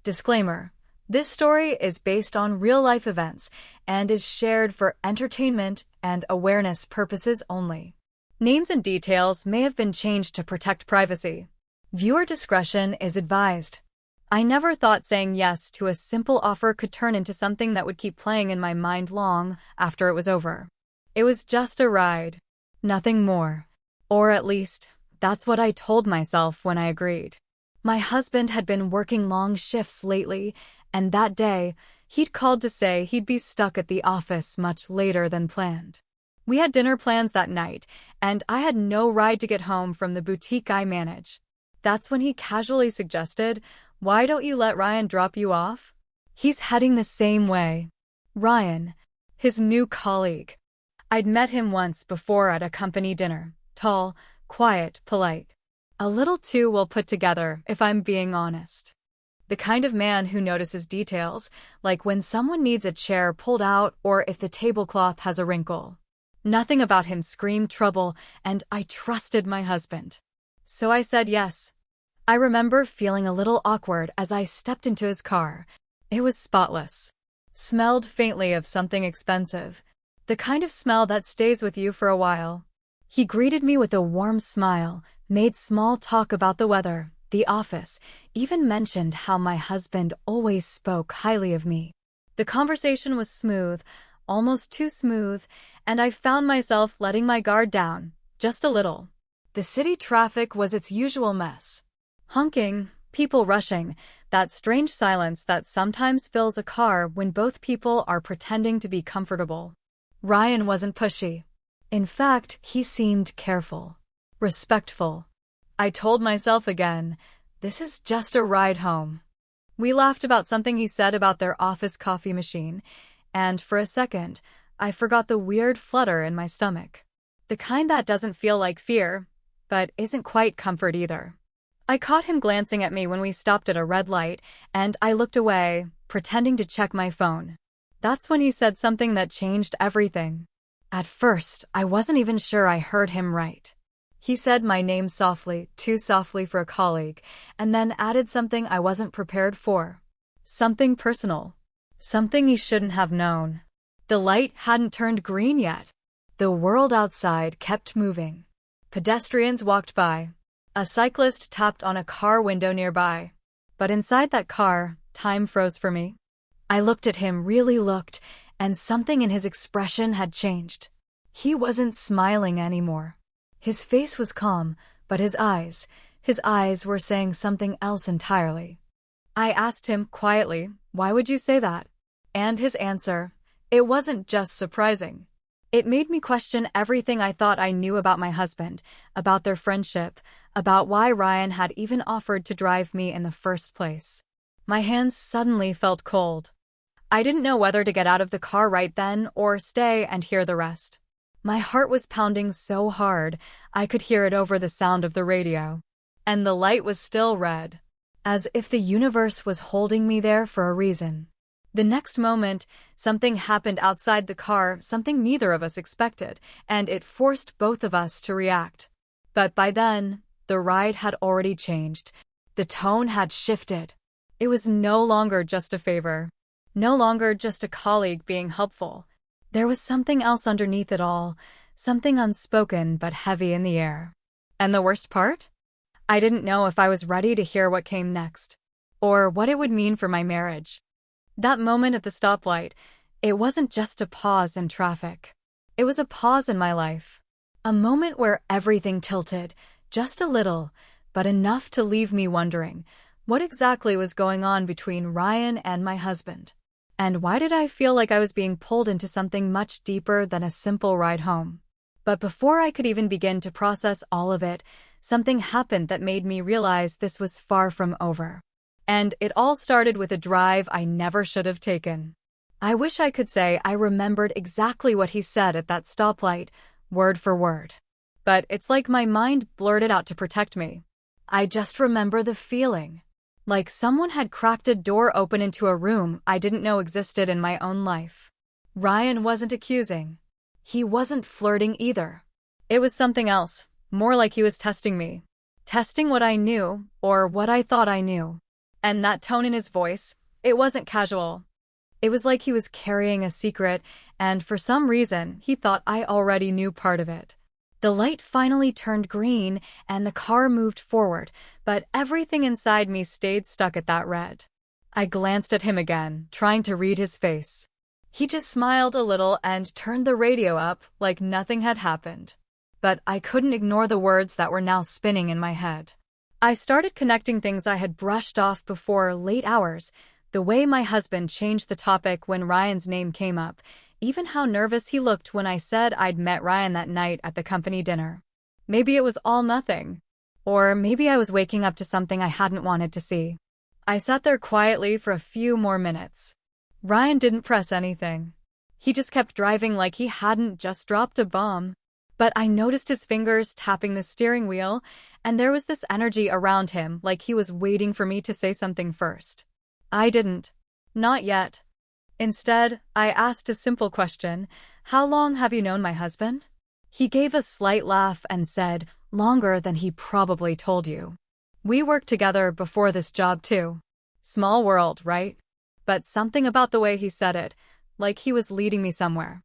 Disclaimer: this story is based on real-life events and is shared for entertainment and awareness purposes only. Names and details may have been changed to protect privacy. Viewer discretion is advised. I never thought saying yes to a simple offer could turn into something that would keep playing in my mind long after it was over. It was just a ride. Nothing more. Or at least, that's what I told myself when I agreed. My husband had been working long shifts lately, and that day, he'd called to say he'd be stuck at the office much later than planned. We had dinner plans that night, and I had no ride to get home from the boutique I manage. That's when he casually suggested, "Why don't you let Ryan drop you off? He's heading the same way." Ryan, his new colleague. I'd met him once before at a company dinner. Tall, quiet, polite. A little too well put together, if I'm being honest. The kind of man who notices details, like when someone needs a chair pulled out or if the tablecloth has a wrinkle. Nothing about him screamed trouble, and I trusted my husband. So I said yes. I remember feeling a little awkward as I stepped into his car. It was spotless. Smelled faintly of something expensive. The kind of smell that stays with you for a while. He greeted me with a warm smile, made small talk about the weather, the office, even mentioned how my husband always spoke highly of me. The conversation was smooth, almost too smooth, and I found myself letting my guard down, just a little. The city traffic was its usual mess. Honking, people rushing, that strange silence that sometimes fills a car when both people are pretending to be comfortable. Ryan wasn't pushy. In fact, he seemed careful, respectful. I told myself again, this is just a ride home. We laughed about something he said about their office coffee machine, and for a second, I forgot the weird flutter in my stomach. The kind that doesn't feel like fear, but isn't quite comfort either. I caught him glancing at me when we stopped at a red light, and I looked away, pretending to check my phone. That's when he said something that changed everything. At first, I wasn't even sure I heard him right. He said my name softly, too softly for a colleague, and then added something I wasn't prepared for. Something personal. Something he shouldn't have known. The light hadn't turned green yet. The world outside kept moving. Pedestrians walked by. A cyclist tapped on a car window nearby. But inside that car, time froze for me. I looked at him, really looked, and something in his expression had changed. He wasn't smiling anymore. His face was calm, but his eyes were saying something else entirely. I asked him quietly, "Why would you say that?" And his answer, it wasn't just surprising. It made me question everything I thought I knew about my husband, about their friendship, about why Ryan had even offered to drive me in the first place. My hands suddenly felt cold. I didn't know whether to get out of the car right then or stay and hear the rest. My heart was pounding so hard, I could hear it over the sound of the radio. And the light was still red, as if the universe was holding me there for a reason. The next moment, something happened outside the car, something neither of us expected, and it forced both of us to react. But by then, the ride had already changed. The tone had shifted. It was no longer just a favor. No longer just a colleague being helpful. There was something else underneath it all, something unspoken but heavy in the air. And the worst part? I didn't know if I was ready to hear what came next, or what it would mean for my marriage. That moment at the stoplight, it wasn't just a pause in traffic. It was a pause in my life. A moment where everything tilted, just a little, but enough to leave me wondering, what exactly was going on between Ryan and my husband? And why did I feel like I was being pulled into something much deeper than a simple ride home? But before I could even begin to process all of it, something happened that made me realize this was far from over. And it all started with a drive I never should have taken. I wish I could say I remembered exactly what he said at that stoplight, word for word. But it's like my mind blurred it out to protect me. I just remember the feeling. Like someone had cracked a door open into a room I didn't know existed in my own life. Ryan wasn't accusing. He wasn't flirting either. It was something else, more like he was testing me. Testing what I knew, or what I thought I knew. And that tone in his voice, it wasn't casual. It was like he was carrying a secret, and for some reason, he thought I already knew part of it. The light finally turned green, and the car moved forward, but everything inside me stayed stuck at that red. I glanced at him again, trying to read his face. He just smiled a little and turned the radio up like nothing had happened. But I couldn't ignore the words that were now spinning in my head. I started connecting things I had brushed off before late hours, the way my husband changed the topic when Ryan's name came up, even how nervous he looked when I said I'd met Ryan that night at the company dinner. Maybe it was all nothing. Or maybe I was waking up to something I hadn't wanted to see. I sat there quietly for a few more minutes. Ryan didn't press anything. He just kept driving like he hadn't just dropped a bomb. But I noticed his fingers tapping the steering wheel, and there was this energy around him like he was waiting for me to say something first. I didn't. Not yet. Instead, I asked a simple question. How long have you known my husband? He gave a slight laugh and said, longer than he probably told you. We worked together before this job too. Small world, right? But something about the way he said it, like he was leading me somewhere.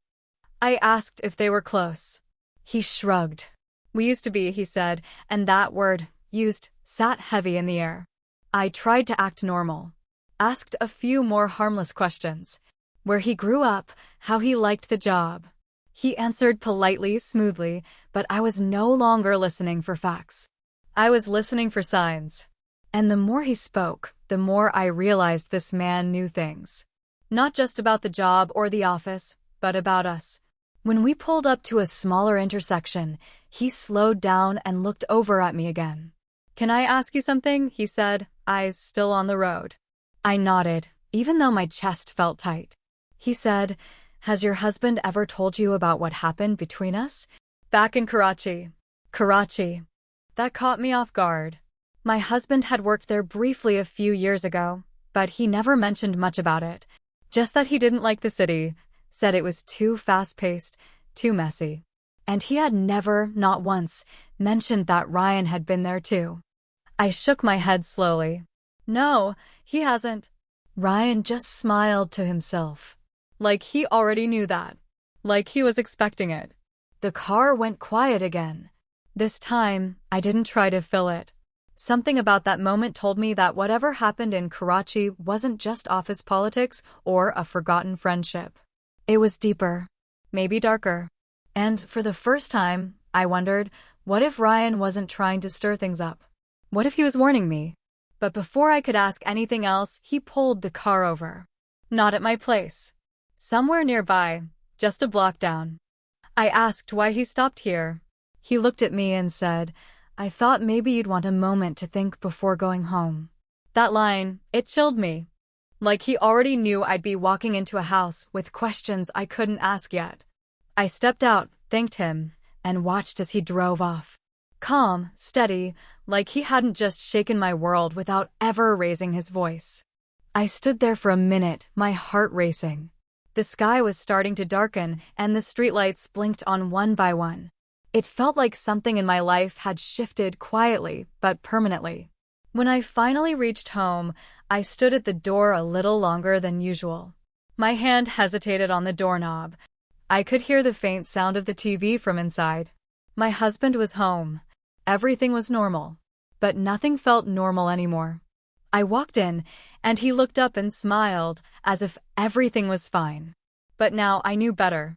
I asked if they were close. He shrugged. We used to be, he said, and that word, used, sat heavy in the air. I tried to act normal. Asked a few more harmless questions. Where he grew up, how he liked the job. He answered politely, smoothly, but I was no longer listening for facts. I was listening for signs. And the more he spoke, the more I realized this man knew things. Not just about the job or the office, but about us. When we pulled up to a smaller intersection, he slowed down and looked over at me again. Can I ask you something? He said, eyes still on the road. I nodded, even though my chest felt tight. He said, has your husband ever told you about what happened between us? Back in Karachi. Karachi. That caught me off guard. My husband had worked there briefly a few years ago, but he never mentioned much about it. Just that he didn't like the city, said it was too fast-paced, too messy. And he had never, not once, mentioned that Ryan had been there too. I shook my head slowly. No, he hasn't. Ryan just smiled to himself. Like he already knew that. Like he was expecting it. The car went quiet again. This time, I didn't try to fill it. Something about that moment told me that whatever happened in Karachi wasn't just office politics or a forgotten friendship. It was deeper, maybe darker. And for the first time, I wondered, what if Ryan wasn't trying to stir things up? What if he was warning me? But before I could ask anything else, he pulled the car over. Not at my place. Somewhere nearby, just a block down. I asked why he stopped here. He looked at me and said, I thought maybe you'd want a moment to think before going home. That line, it chilled me. Like he already knew I'd be walking into a house with questions I couldn't ask yet. I stepped out, thanked him, and watched as he drove off. Calm, steady, like he hadn't just shaken my world without ever raising his voice. I stood there for a minute, my heart racing. The sky was starting to darken, and the streetlights blinked on one by one. It felt like something in my life had shifted quietly, but permanently. When I finally reached home, I stood at the door a little longer than usual. My hand hesitated on the doorknob. I could hear the faint sound of the TV from inside. My husband was home. Everything was normal. But nothing felt normal anymore. I walked in, and he looked up and smiled, as if everything was fine. But now I knew better.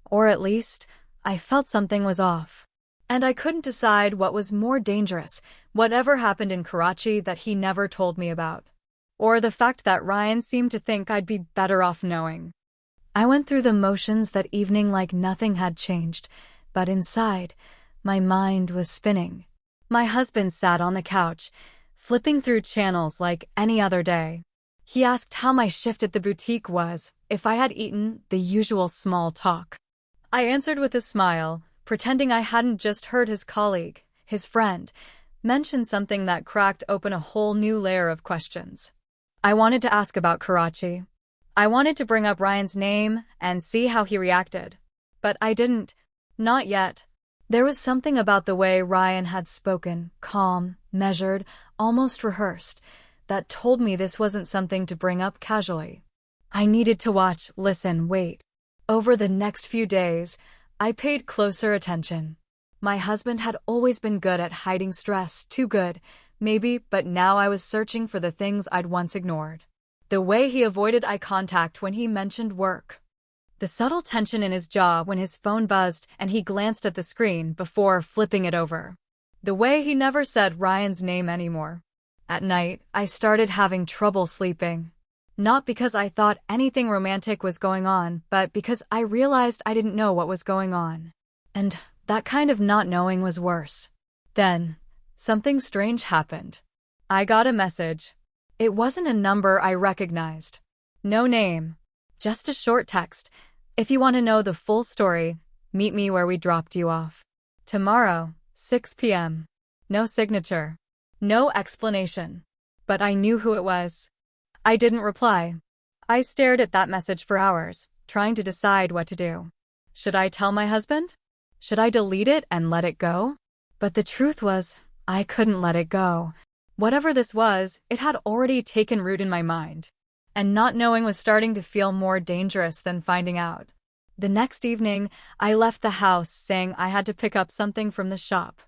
Or at least, I felt something was off. And I couldn't decide what was more dangerous, whatever happened in Karachi that he never told me about, or the fact that Ryan seemed to think I'd be better off knowing. I went through the motions that evening like nothing had changed, but inside, my mind was spinning. My husband sat on the couch, flipping through channels like any other day. He asked how my shift at the boutique was, if I had eaten, the usual small talk. I answered with a smile, pretending I hadn't just heard his colleague, his friend, mention something that cracked open a whole new layer of questions. I wanted to ask about Karachi. I wanted to bring up Ryan's name and see how he reacted. But I didn't. Not yet. There was something about the way Ryan had spoken, calm, measured, almost rehearsed, that told me this wasn't something to bring up casually. I needed to watch, listen, wait. Over the next few days, I paid closer attention. My husband had always been good at hiding stress, too good, maybe, but now I was searching for the things I'd once ignored. The way he avoided eye contact when he mentioned work. The subtle tension in his jaw when his phone buzzed and he glanced at the screen before flipping it over. The way he never said Ryan's name anymore. At night, I started having trouble sleeping. Not because I thought anything romantic was going on, but because I realized I didn't know what was going on. And that kind of not knowing was worse. Then, something strange happened. I got a message. It wasn't a number I recognized. No name. Just a short text. If you want to know the full story, meet me where we dropped you off. Tomorrow, 6 p.m. No signature. No explanation. But I knew who it was. I didn't reply. I stared at that message for hours, trying to decide what to do. Should I tell my husband? Should I delete it and let it go? But the truth was, I couldn't let it go. Whatever this was, it had already taken root in my mind. And not knowing was starting to feel more dangerous than finding out. The next evening, I left the house saying I had to pick up something from the shop.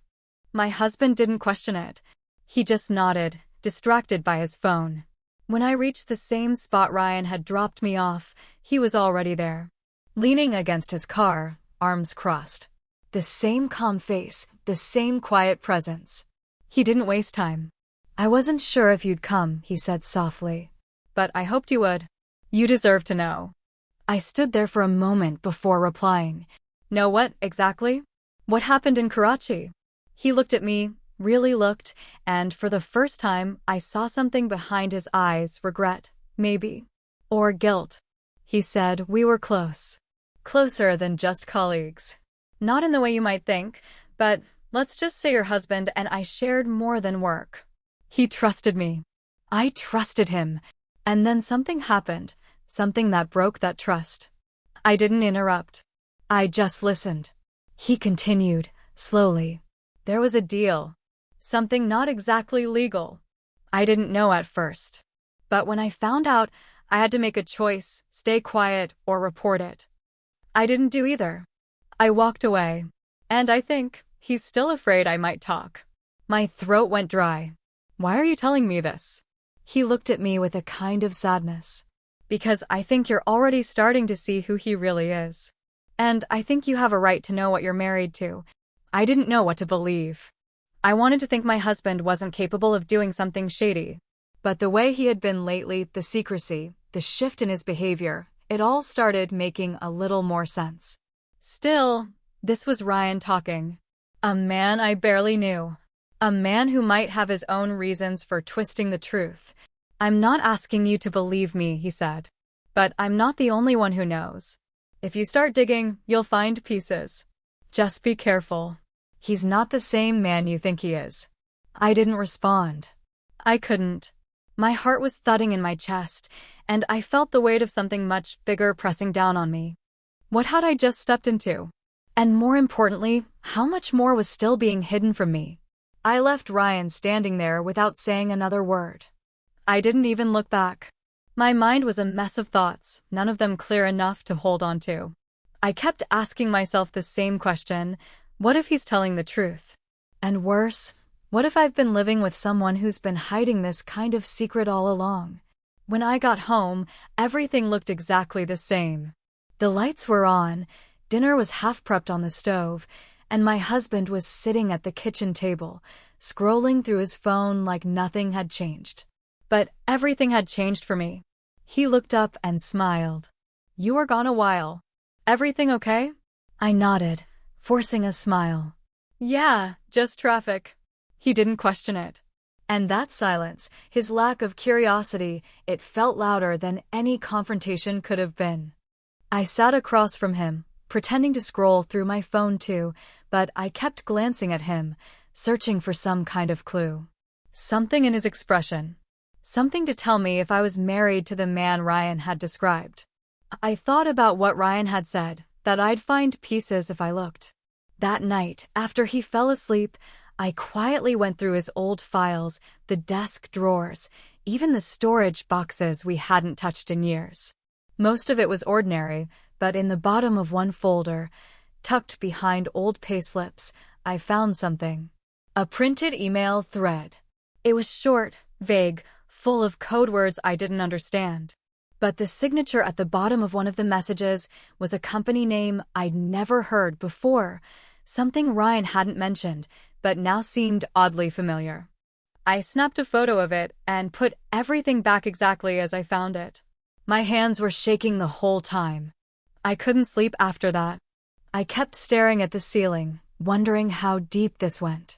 My husband didn't question it. He just nodded, distracted by his phone. When I reached the same spot Ryan had dropped me off, he was already there. Leaning against his car, arms crossed. The same calm face, the same quiet presence. He didn't waste time. I wasn't sure if you'd come, he said softly. But I hoped you would. You deserve to know. I stood there for a moment before replying. Know what, exactly? What happened in Karachi? He looked at me, really looked, and for the first time, I saw something behind his eyes, regret, maybe. Or guilt. He said we were close. Closer than just colleagues. Not in the way you might think, but let's just say your husband and I shared more than work. He trusted me. I trusted him. And then something happened, something that broke that trust. I didn't interrupt. I just listened. He continued, slowly. There was a deal. Something not exactly legal. I didn't know at first. But when I found out, I had to make a choice, stay quiet or report it. I didn't do either. I walked away. And I think he's still afraid I might talk. My throat went dry. Why are you telling me this? He looked at me with a kind of sadness. Because I think you're already starting to see who he really is. And I think you have a right to know what you're married to. I didn't know what to believe. I wanted to think my husband wasn't capable of doing something shady. But the way he had been lately, the secrecy, the shift in his behavior, it all started making a little more sense. Still, this was Ryan talking. A man I barely knew. A man who might have his own reasons for twisting the truth. I'm not asking you to believe me, he said. But I'm not the only one who knows. If you start digging, you'll find pieces. Just be careful. He's not the same man you think he is. I didn't respond. I couldn't. My heart was thudding in my chest, and I felt the weight of something much bigger pressing down on me. What had I just stepped into? And more importantly, how much more was still being hidden from me? I left Ryan standing there without saying another word. I didn't even look back. My mind was a mess of thoughts, none of them clear enough to hold on to. I kept asking myself the same question, what if he's telling the truth? And worse, what if I've been living with someone who's been hiding this kind of secret all along? When I got home, everything looked exactly the same. The lights were on, dinner was half prepped on the stove, and my husband was sitting at the kitchen table, scrolling through his phone like nothing had changed. But everything had changed for me. He looked up and smiled. You were gone a while. Everything okay? I nodded, forcing a smile. Yeah, just traffic. He didn't question it. And that silence, his lack of curiosity, it felt louder than any confrontation could have been. I sat across from him, pretending to scroll through my phone too, but I kept glancing at him, searching for some kind of clue. Something in his expression. Something to tell me if I was married to the man Ryan had described. I thought about what Ryan had said, that I'd find pieces if I looked. That night, after he fell asleep, I quietly went through his old files, the desk drawers, even the storage boxes we hadn't touched in years. Most of it was ordinary, but in the bottom of one folder, tucked behind old payslips, I found something. A printed email thread. It was short, vague, full of code words I didn't understand. But the signature at the bottom of one of the messages was a company name I'd never heard before, something Ryan hadn't mentioned, but now seemed oddly familiar. I snapped a photo of it and put everything back exactly as I found it. My hands were shaking the whole time. I couldn't sleep after that. I kept staring at the ceiling, wondering how deep this went.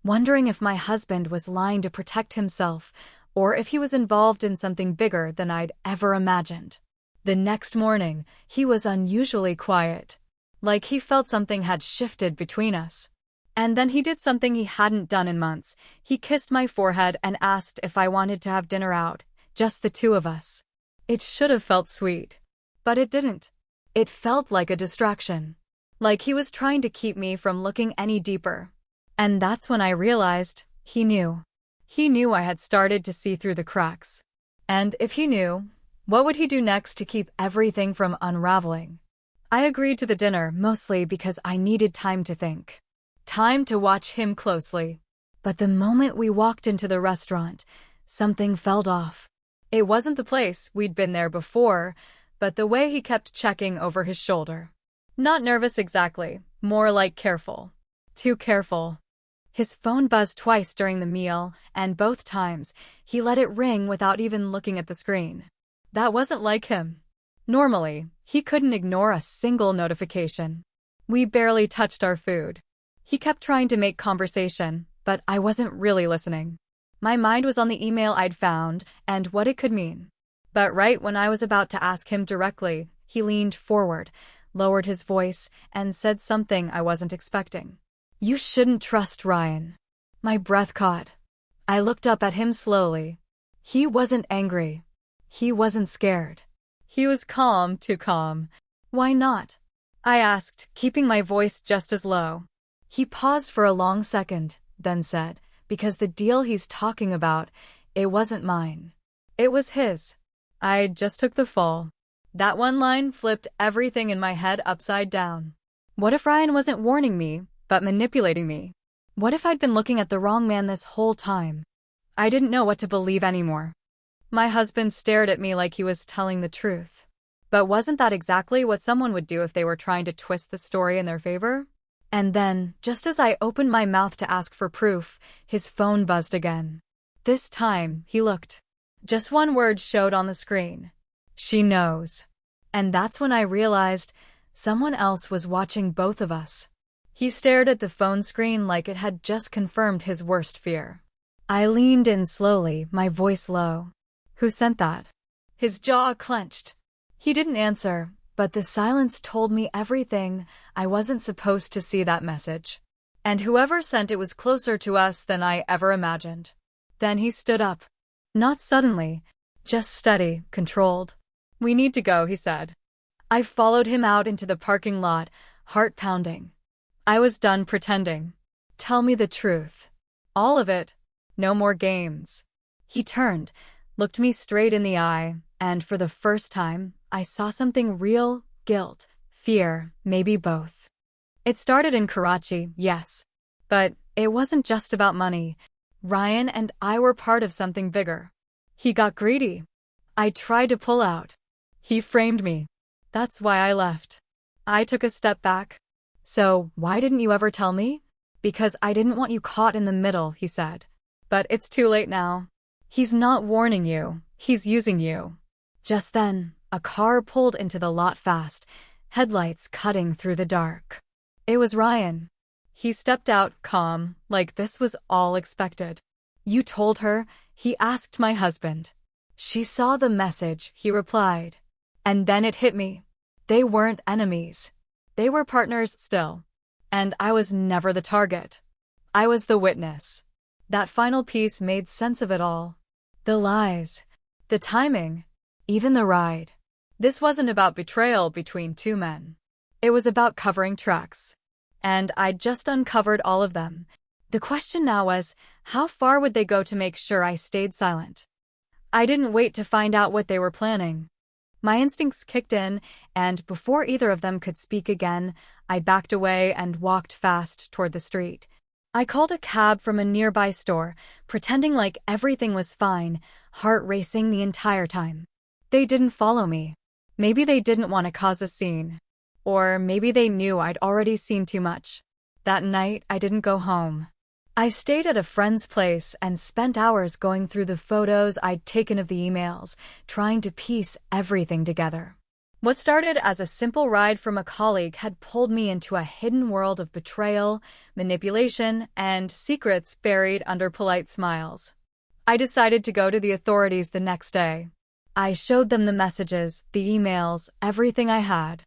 Wondering if my husband was lying to protect himself, or if he was involved in something bigger than I'd ever imagined. The next morning, he was unusually quiet, like he felt something had shifted between us. And then he did something he hadn't done in months. He kissed my forehead and asked if I wanted to have dinner out, just the two of us. It should have felt sweet, but it didn't. It felt like a distraction, like he was trying to keep me from looking any deeper. And that's when I realized he knew. He knew I had started to see through the cracks. And if he knew, what would he do next to keep everything from unraveling? I agreed to the dinner mostly because I needed time to think. Time to watch him closely. But the moment we walked into the restaurant, something felt off. It wasn't the place, we'd been there before, but the way he kept checking over his shoulder. Not nervous exactly, more like careful. Too careful. His phone buzzed twice during the meal, and both times, he let it ring without even looking at the screen. That wasn't like him. Normally, he couldn't ignore a single notification. We barely touched our food. He kept trying to make conversation, but I wasn't really listening. My mind was on the email I'd found and what it could mean. But right when I was about to ask him directly, he leaned forward, lowered his voice, and said something I wasn't expecting. "You shouldn't trust Ryan." My breath caught. I looked up at him slowly. He wasn't angry. He wasn't scared. He was calm, too calm. "Why not?" I asked, keeping my voice just as low. He paused for a long second, then said, "Because the deal he's talking about, it wasn't mine. It was his. I just took the fall." That one line flipped everything in my head upside down. What if Ryan wasn't warning me, but manipulating me? What if I'd been looking at the wrong man this whole time? I didn't know what to believe anymore. My husband stared at me like he was telling the truth. But wasn't that exactly what someone would do if they were trying to twist the story in their favor? And then, just as I opened my mouth to ask for proof, his phone buzzed again. This time, he looked. Just one word showed on the screen. "She knows." And that's when I realized someone else was watching both of us. He stared at the phone screen like it had just confirmed his worst fear. I leaned in slowly, my voice low. "Who sent that?" His jaw clenched. He didn't answer, but the silence told me everything. I wasn't supposed to see that message. And whoever sent it was closer to us than I ever imagined. Then he stood up. Not suddenly, just steady, controlled. "We need to go," he said. I followed him out into the parking lot, heart pounding. I was done pretending. "Tell me the truth. All of it. No more games." He turned, looked me straight in the eye, and for the first time, I saw something real: guilt, fear, maybe both. It started in Karachi, yes. But it wasn't just about money. Ryan and I were part of something bigger. He got greedy. I tried to pull out. He framed me. That's why I left. I took a step back. "So, why didn't you ever tell me?" "Because I didn't want you caught in the middle," he said. "But it's too late now. He's not warning you. He's using you." Just then, a car pulled into the lot fast, headlights cutting through the dark. It was Ryan. He stepped out, calm, like this was all expected. "You told her?" he asked my husband. "She saw the message," he replied. And then it hit me. They weren't enemies. They were partners still. And I was never the target. I was the witness. That final piece made sense of it all. The lies. The timing. Even the ride. This wasn't about betrayal between two men. It was about covering tracks. And I'd just uncovered all of them. The question now was, how far would they go to make sure I stayed silent? I didn't wait to find out what they were planning. My instincts kicked in, and before either of them could speak again, I backed away and walked fast toward the street. I called a cab from a nearby store, pretending like everything was fine, heart racing the entire time. They didn't follow me. Maybe they didn't want to cause a scene. Or maybe they knew I'd already seen too much. That night, I didn't go home. I stayed at a friend's place and spent hours going through the photos I'd taken of the emails, trying to piece everything together. What started as a simple ride from a colleague had pulled me into a hidden world of betrayal, manipulation, and secrets buried under polite smiles. I decided to go to the authorities the next day. I showed them the messages, the emails, everything I had.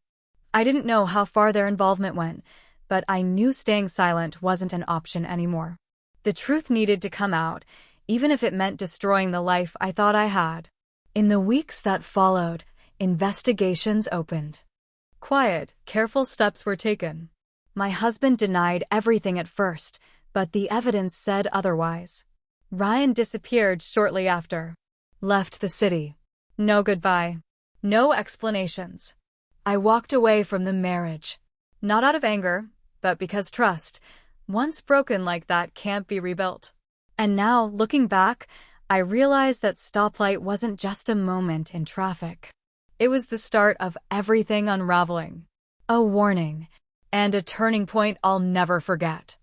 I didn't know how far their involvement went, but I knew staying silent wasn't an option anymore. The truth needed to come out, even if it meant destroying the life I thought I had. In the weeks that followed, investigations opened. Quiet, careful steps were taken. My husband denied everything at first, but the evidence said otherwise. Ryan disappeared shortly after. Left the city. No goodbye. No explanations. I walked away from the marriage. Not out of anger, but because trust, once broken like that, can't be rebuilt. And now, looking back, I realized that Stoplight wasn't just a moment in traffic. It was the start of everything unraveling. A warning, and a turning point I'll never forget.